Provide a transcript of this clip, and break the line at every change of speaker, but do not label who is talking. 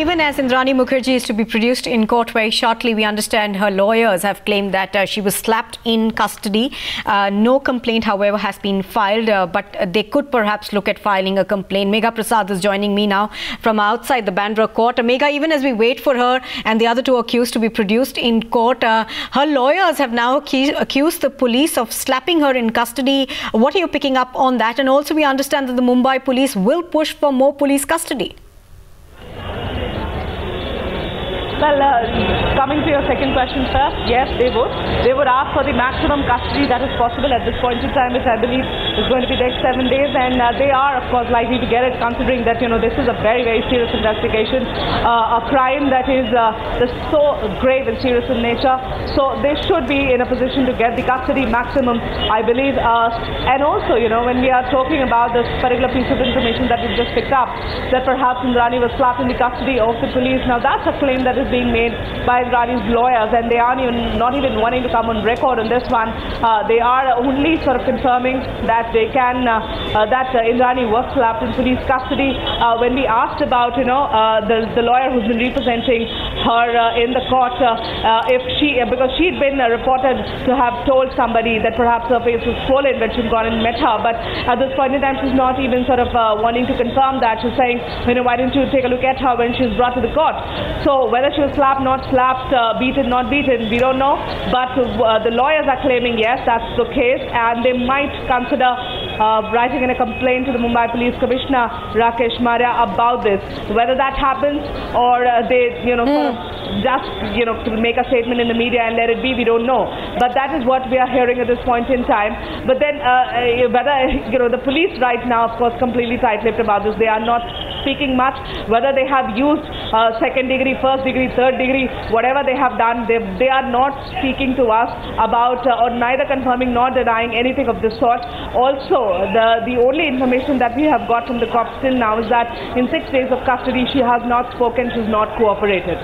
even as Indrani Mukherjee is to be produced in court very shortly, we understand her lawyers have claimed that she was slapped in custody. No complaint, however, has been filed, but they could perhaps look at filing a complaint. Megha Prasad is joining me now from outside the Bandra court. Megha, even as we wait for her and the other two accused to be produced in court, her lawyers have now accused the police of slapping her in custody. What are you picking up on that? And also we understand that the Mumbai police will push for more police custody.
Well, coming to your second question first, yes, they would. They would ask for the maximum custody that is possible at this point in time, which I believe is going to be the next 7 days. And they are, of course, likely to get it, considering that, this is a very, very serious investigation, a crime that is so grave and serious in nature. So they should be in a position to get the custody maximum, I believe. And also, when we are talking about this particular piece of information that we've just picked up, that perhaps Indrani was slapped in the custody of the police. Now, that's a claim that is being made by Indrani's lawyers, and they are not even wanting to come on record on this one. They are only sort of confirming that they can, that Indrani was slapped in police custody. When we asked about, the lawyer who's been representing her in the court, because she'd been reported to have told somebody that perhaps her face was swollen when she'd gone and met her, but at this point in time, she's not even sort of wanting to confirm that. She's saying, why didn't you take a look at her when she was brought to the court? So whether she was slapped, not slapped, beaten, not beaten, we don't know. But the lawyers are claiming, yes, that's the case, and they might consider writing in a complaint to the Mumbai Police Commissioner, Rakesh Maurya, about this. Whether that happens or they, sort of just, make a statement in the media and let it be, we don't know. But that is what we are hearing at this point in time. But then whether, the police right now, of course, completely tight-lipped about this. They are not speaking much. Whether they have used second degree, first degree, third degree, whatever they have done, they are not speaking to us about or neither confirming nor denying anything of this sort. Also, the only information that we have got from the cops till now is that in 6 days of custody, she has not spoken, she's not cooperated.